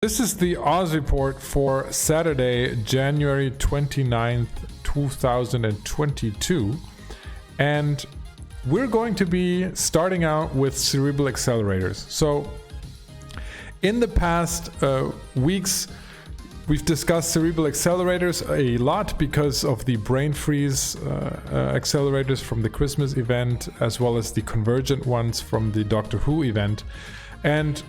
This is the Oz report for Saturday, January 29th, 2022. And we're going to be starting out with Cerebral accelerators. So in the past weeks, we've discussed Cerebral accelerators a lot because of the brain freeze accelerators from the Christmas event, as well as the convergent ones from the Doctor Who event. And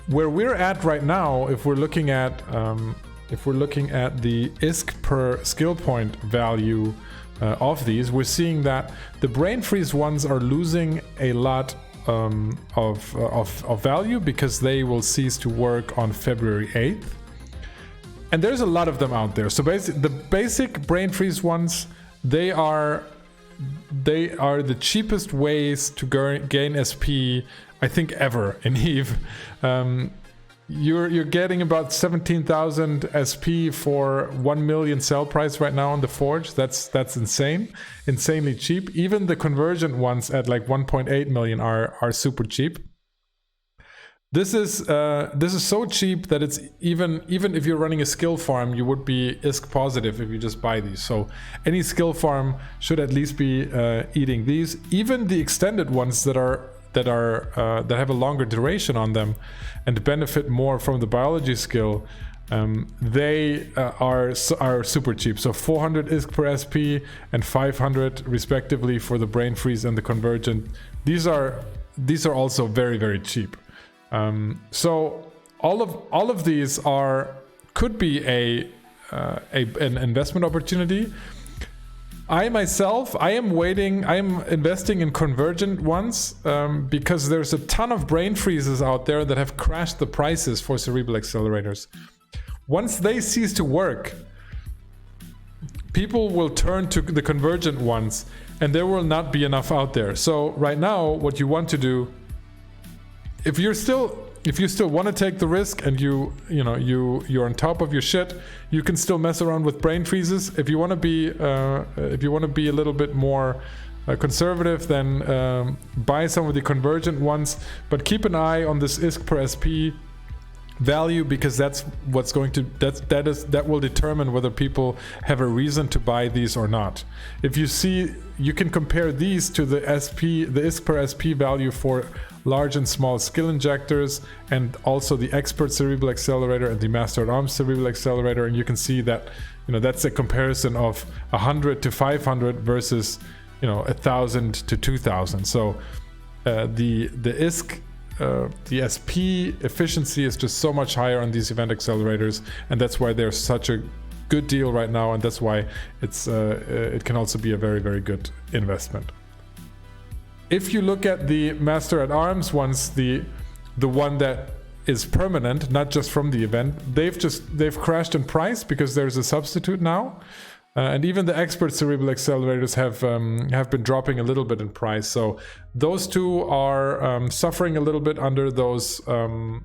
where we're at right now, if we're looking at the ISK per skill point value of these, we're seeing that the brain freeze ones are losing a lot of value because they will cease to work on February 8th. And there's a lot of them out there. So basically, the basic brain freeze ones, they are the cheapest ways to gain SP, I think, ever in EVE. You're getting about 17,000 SP for 1 million sell price right now on the Forge. That's insanely cheap. Even the convergent ones at like 1.8 million are super cheap. This is so cheap that it's even if you're running a skill farm, you would be ISK positive if you just buy these. So any skill farm should at least be eating these. Even the extended ones that have a longer duration on them and benefit more from the biology skill, they are super cheap. So 400 ISK per SP and 500 respectively for the brain freeze and the convergent. These are also very, very cheap. So all of these could be an investment opportunity. I am investing in convergent ones because there's a ton of brain freezes out there that have crashed the prices for Cerebral accelerators. Once they cease to work, people will turn to the convergent ones and there will not be enough out there. So right now, what you want to do, if you still want to take the risk and you're on top of your shit, you can still mess around with brain freezes. If you want to be a little bit more conservative, then buy some of the convergent ones. But keep an eye on this ISK per SP value, because that will determine whether people have a reason to buy these or not. If you see, you can compare these to the ISK per SP value for large and small skill injectors, and also the expert Cerebral accelerator and the master at arms Cerebral accelerator, and you can see that that's a comparison of 100 to 500 versus 1,000 to 2,000. So the ISK the SP efficiency is just so much higher on these event accelerators, and that's why they're such a good deal right now, and that's why it can also be a very, very good investment. If you look at the Master at Arms ones, the one that is permanent, not just from the event, they've crashed in price because there's a substitute now. And even the expert Cerebral accelerators have been dropping a little bit in price. So those two are suffering a little bit under those event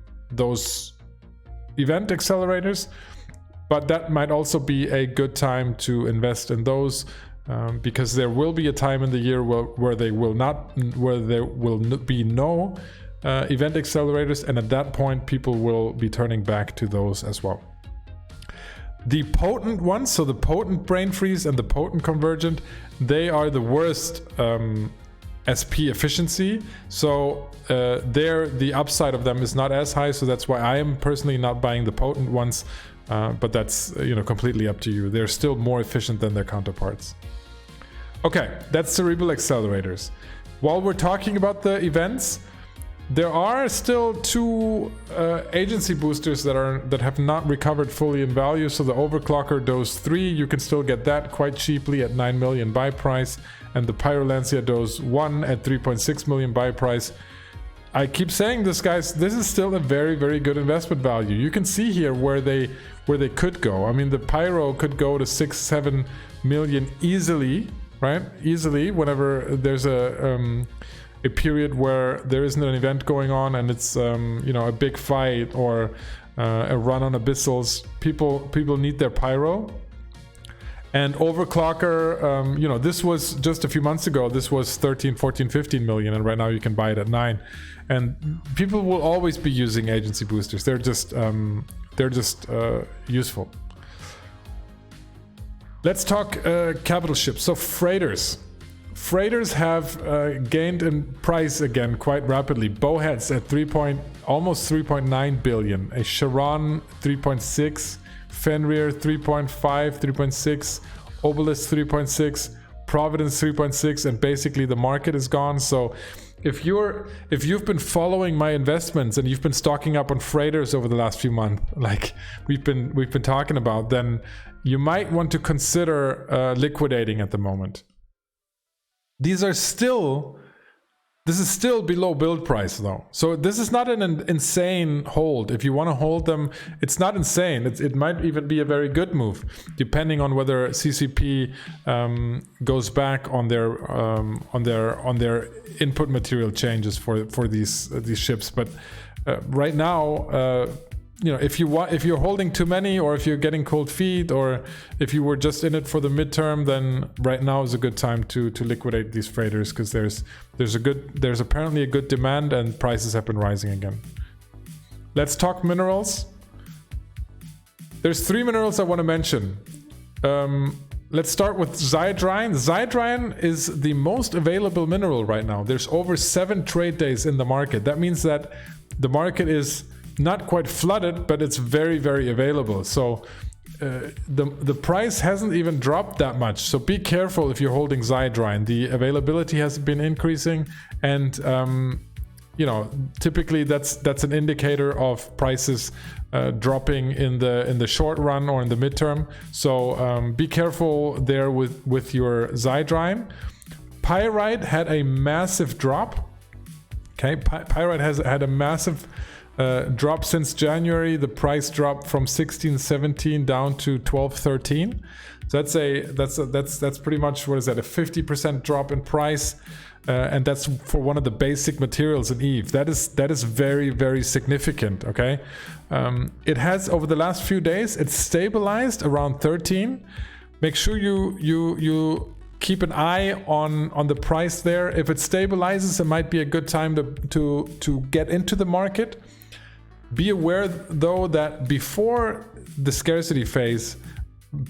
accelerators, but that might also be a good time to invest in those, because there will be a time in the year where there will be no event accelerators, and at that point people will be turning back to those as well. The potent ones, so the potent brain freeze and the potent convergent, they are the worst SP efficiency. So the upside of them is not as high. So that's why I am personally not buying the potent ones. But that's completely up to you. They're still more efficient than their counterparts. Okay, that's Cerebral accelerators. While we're talking about the events, there are still two agency boosters that have not recovered fully in value. So the Overclocker Dose 3, you can still get that quite cheaply at 9 million buy price, and the Pyrolantia Dose 1 at 3.6 million buy price. I keep saying this, guys, this is still a very, very good investment value. You can see here where they could go. I mean, the Pyro could go to 6-7 million easily, right? Easily, whenever there's a period where there isn't an event going on and it's a big fight or a run on abyssals. People need their Pyro. And Overclocker, this was just a few months ago, this was 13, 14, 15 million, and right now you can buy it at 9. And people will always be using agency boosters. They're just they're just useful. Let's talk capital ships. So freighters. Freighters have gained in price again quite rapidly. Bowheads at almost 3.9 billion. A Charon 3.6, Fenrir 3.5, 3.6, Obelisk 3.6, Providence 3.6, and basically the market is gone. So if you've been following my investments and you've been stocking up on freighters over the last few months, like we've been talking about, then you might want to consider liquidating at the moment. This is still below build price though. So this is not an insane hold. If you want to hold them, it's not insane. It might even be a very good move, depending on whether CCP goes back on their input material changes for these ships. But right now, if you're holding too many, or if you're getting cold feet, or if you were just in it for the midterm, then right now is a good time to liquidate these freighters, because there's apparently a good demand and prices have been rising again. Let's talk minerals. There's 3 minerals I want to mention. Let's start with Zydrine. Zydrine is the most available mineral right now. There's over 7 trade days in the market. That means that the market is not quite flooded, but it's very, very available. So the price hasn't even dropped that much. So be careful if you're holding Zydrine. The availability has been increasing, and typically that's an indicator of prices dropping in the short run or in the midterm. So be careful there with your Zydrine. Pyrite had a massive drop. Okay, Pyrite has had a massive drop since January. The price dropped from 16.17 down to 12.13. So that's pretty much, what is that, a 50% drop in price, and that's for one of the basic materials in Eve. That is very, very significant. Okay, it has, over the last few days, it's stabilized around 13. Make sure you keep an eye on the price there. If it stabilizes, it might be a good time to get into the market. Be aware though that before the scarcity phase,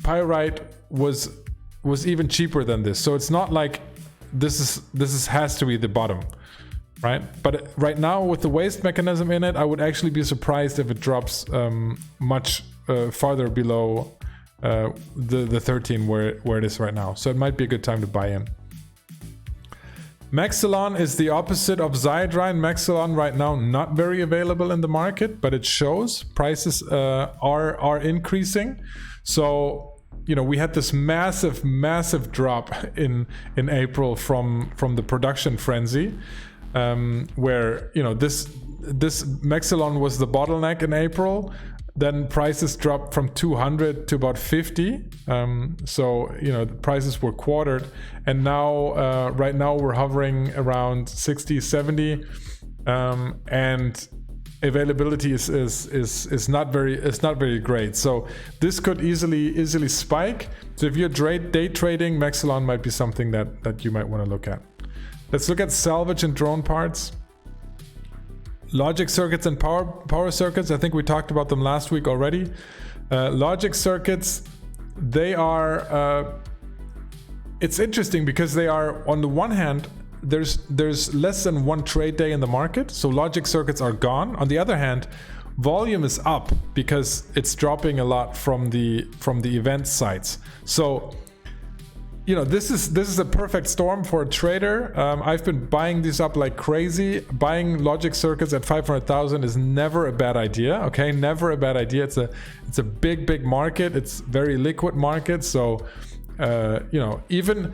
pyrite was even cheaper than this. So it's not like this has to be the bottom, right? But right now, with the waste mechanism in it, I would actually be surprised if it drops much farther below the 13 where it is right now. So it might be a good time to buy in. Maxillon is the opposite of Zydrine. Maxillon right now not very available in the market, but it shows prices are increasing. So we had this massive drop in April from the production frenzy, where this Maxillon was the bottleneck in April. Then prices dropped from 200 to about 50. So the prices were quartered, and now right now we're hovering around 60, 70, and availability is not very great. So this could easily spike. So if you're day trading, Maxillon might be something that you might want to look at. Let's look at salvage and drone parts. Logic circuits and power circuits, I think we talked about them last week already. Logic circuits, they are, it's interesting because they are, on the one hand, there's less than 1 trade day in the market, so logic circuits are gone. On the other hand, volume is up because it's dropping a lot from the event sites. So this is a perfect storm for a trader. I've been buying these up like crazy. Buying logic circuits at 500,000 is never a bad idea. Okay, never a bad idea. It's a big market. It's very liquid market. So even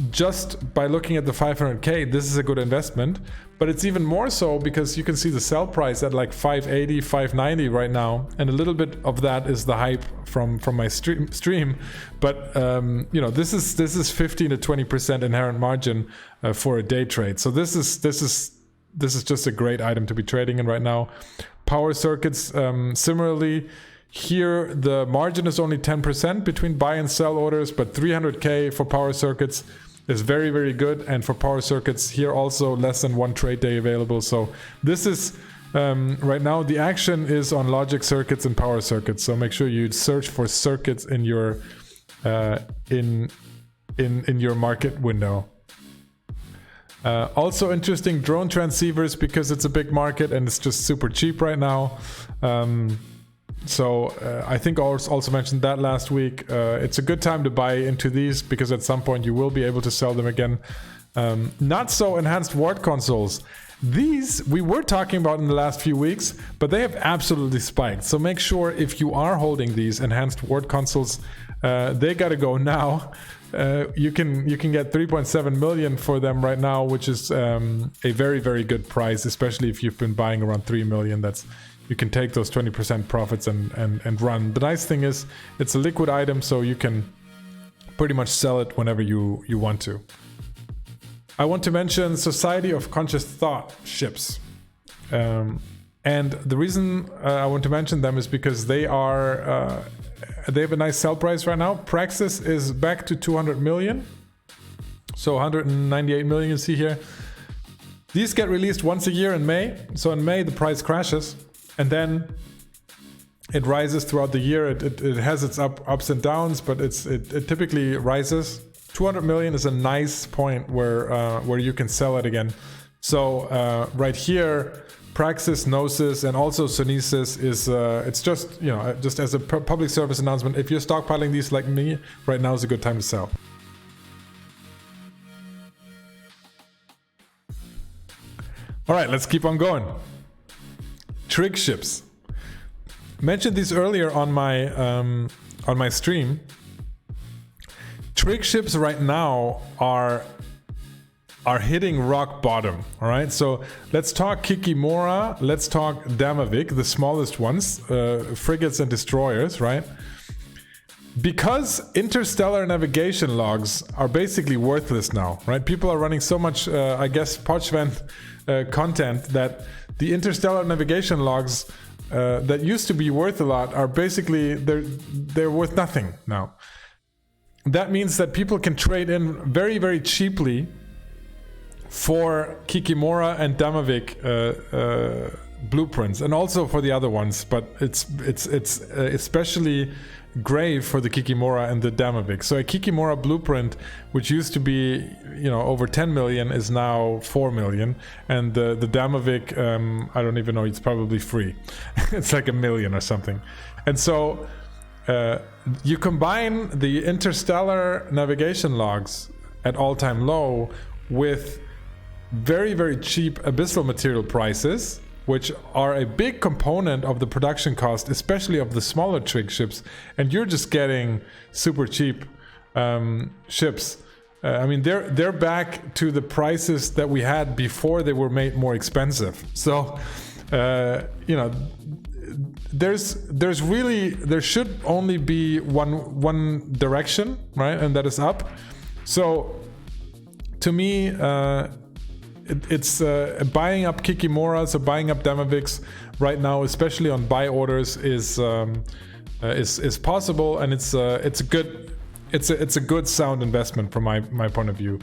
just by looking at the 500K, this is a good investment. But it's even more so because you can see the sell price at like 580, 590 right now, and a little bit of that is the hype from my stream. But this is 15 to 20% inherent margin for a day trade. So this is just a great item to be trading in right now. Power circuits, similarly. Here, the margin is only 10% between buy and sell orders, but 300K for power circuits is very, very good. And for power circuits, here also less than 1 trade day available. So this is right now. The action is on logic circuits and power circuits, so make sure you search for circuits in your in your market window. Also interesting, drone transceivers, because it's a big market and it's just super cheap right now. So I think I also mentioned that last week. It's a good time to buy into these because at some point you will be able to sell them again. Not so enhanced ward consoles. These we were talking about in the last few weeks, but they have absolutely spiked. So make sure if you are holding these enhanced ward consoles, they gotta go now. You can get 3.7 million for them right now, which is a very, very good price, especially if you've been buying around 3 million. You can take those 20% profits and run. The nice thing is it's a liquid item, so you can pretty much sell it whenever you want to. I want to mention Society of Conscious Thought ships. And the reason I want to mention them is because they have a nice sell price right now. Praxis is back to 200 million. So 198 million you see here. These get released once a year in May. So in May the price crashes and then it rises throughout the year. It has its ups and downs, but it typically rises. 200 million is a nice point where you can sell it again. So right here, Praxis, Gnosis, and also Sunesis is it's just just as a public service announcement. If you're stockpiling these like me, right now is a good time to sell. All right, let's keep on going. Trig ships. Mentioned these earlier on my stream. Trig ships right now are hitting rock bottom. All right, so let's talk Kikimora, let's talk Damavik, the smallest ones, frigates and destroyers, right? Because interstellar navigation logs are basically worthless now, right? People are running so much, I guess, Podschwend content that the interstellar navigation logs that used to be worth a lot are basically, they're worth nothing now. That means that people can trade in very, very cheaply for Kikimora and Damavik blueprints, and also for the other ones, but it's especially grave for the Kikimora and the Damavik. So a Kikimora blueprint, which used to be over 10 million, is now 4 million, and the Damavik, I don't even know, it's probably free. It's like 1 million or something. And so you combine the interstellar navigation logs at all-time low with very, very cheap abyssal material prices, which are a big component of the production cost, especially of the smaller trig ships, and you're just getting super cheap ships. I mean, they're back to the prices that we had before they were made more expensive. So, there should only be one direction, right? And that is up. So to me, it's buying up Kikimoras or buying up Damaviks right now, especially on buy orders, is possible, and it's a good sound investment from my point of view.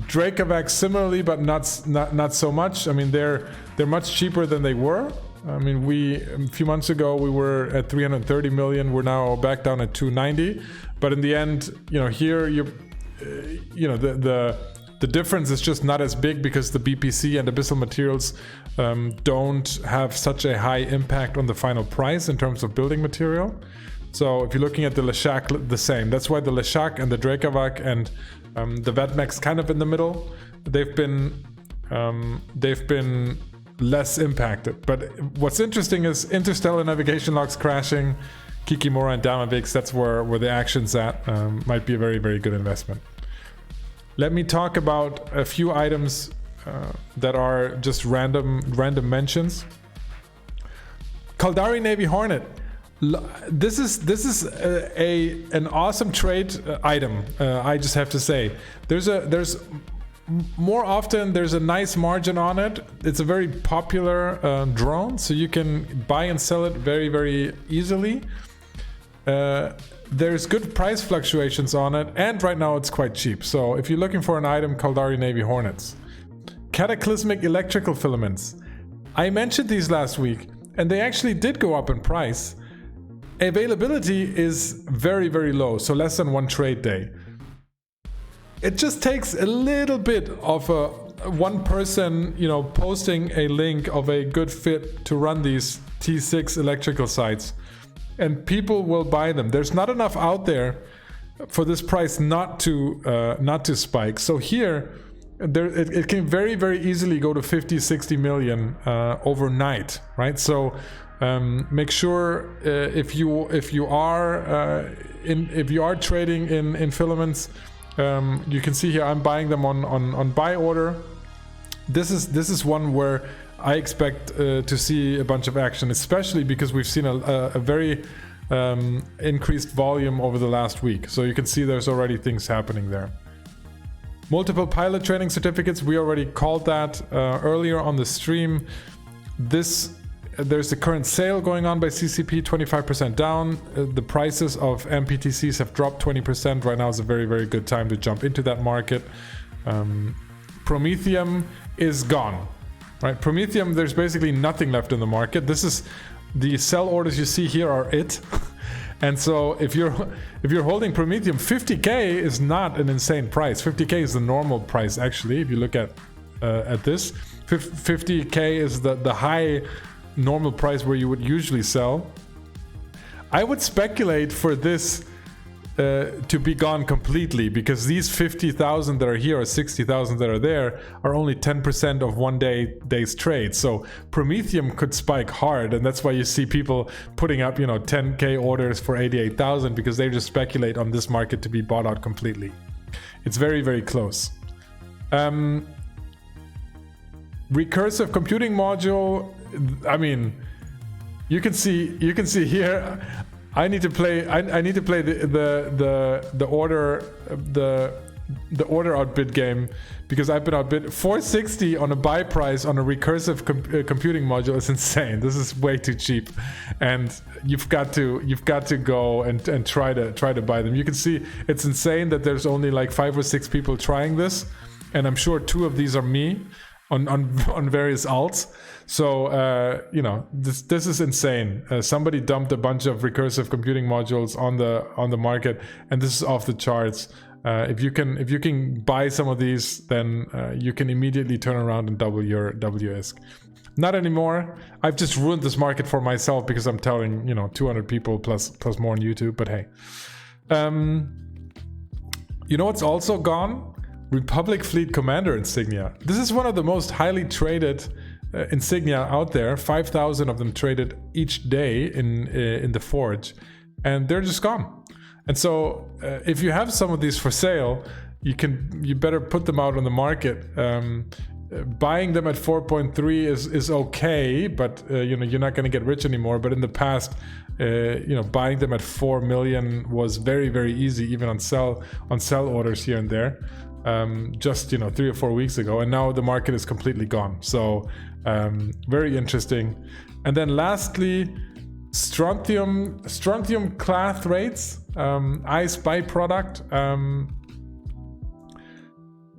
Dracavac similarly, but not so much. I mean, they're much cheaper than they were. I mean, a few months ago we were at 330 million. We're now back down at 290. But in the end, here the difference is just not as big because the BPC and abyssal materials don't have such a high impact on the final price in terms of building material. So if you're looking at the Leshak, the same. That's why the Leshak and the Dracavac and the Vetmex kind of in the middle. They've been less impacted. But what's interesting is interstellar navigation logs crashing, Kikimora and Damaviks, that's where the action's at. Might be a very, very good investment. Let me talk about a few items that are just random mentions. Caldari Navy Hornet. This is an awesome trade item. I just have to say, there's more often there's a nice margin on it. It's a very popular drone, so you can buy and sell it very, very easily. There's good price fluctuations on it, and right now it's quite cheap. So if you're looking for an item, Caldari Navy Hornets. Cataclysmic electrical filaments. I mentioned these last week, and they actually did go up in price. Availability is very, very low, so less than 1 trade day. It just takes a little bit of one person, posting a link of a good fit to run these T6 electrical sites, and people will buy them. There's not enough out there for this price not to spike. So here, it can very, very easily go to 50, 60 million overnight, right? So make sure if you are trading in filaments, you can see here I'm buying them on buy order. This is one where I expect to see a bunch of action, especially because we've seen a very increased volume over the last week. So you can see there's already things happening there. Multiple pilot training certificates, we already called that earlier on the stream. There's the current sale going on by CCP, 25% down. The prices of MPTCs have dropped 20%. Right now is a very, very good time to jump into that market. Promethium is gone, right? Promethium, there's basically nothing left in the market. This is the sell orders you see here are it. And so if you're holding Promethium, 50k is not an insane price. 50k is the normal price, actually. If you look at this, 50k is the high normal price where you would usually sell. I would speculate for this to be gone completely, because these 50,000 that are here or 60,000 that are there are only 10% of one day's trade. So Promethium could spike hard, and that's why you see people putting up 10k orders for 88,000, because they just speculate on this market to be bought out completely. It's very, very close. Recursive computing module, I mean, you can see here I need to play the order outbid game, because I've been outbid 460 on a buy price on a recursive computing module. Is insane. This is way too cheap, and you've got to go and try to buy them. You can see it's insane that there's only like 5 or 6 people trying this, and I'm sure 2 of these are me on various alts. So this is insane. Somebody dumped a bunch of recursive computing modules on the market, and this is off the charts. If you can buy some of these, then you can immediately turn around and double your WISC. Not anymore. I've just ruined this market for myself because I'm telling 200 people plus more on YouTube. But hey, what's also gone? Republic Fleet Commander insignia. This is one of the most highly traded insignia out there. 5,000 of them traded each day in the Forge, and they're just gone. And so if you have some of these for sale, you better put them out on the market. Buying them at 4.3 is okay, but you're not going to get rich anymore. But in the past, buying them at 4 million was very, very easy, even on sell orders here and there. Just 3 or 4 weeks ago, and now the market is completely gone. So very interesting. And then lastly, strontium clath rates, ICE byproduct.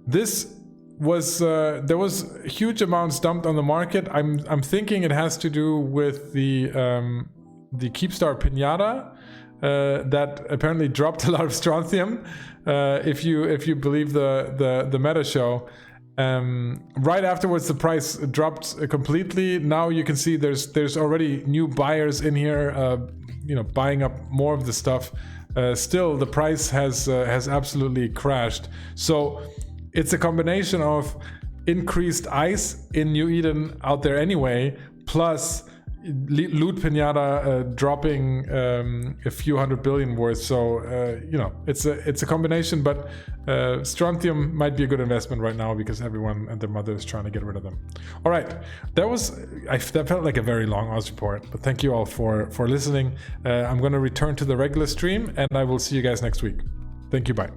This was there was huge amounts dumped on the market. I'm thinking it has to do with the Keepstar Pinata that apparently dropped a lot of strontium. If you believe the meta show, right afterwards the price dropped completely. Now you can see there's already new buyers in here, buying up more of the stuff. Still, the price has absolutely crashed. So it's a combination of increased ICE in New Eden out there anyway, plus Loot Pinata dropping a few 100 billion worth. So it's a combination, but strontium might be a good investment right now because everyone and their mother is trying to get rid of them. All right, that felt like a very long Oz report, but thank you all for listening. I'm going to return to the regular stream, and I will see you guys next week. Thank you. Bye.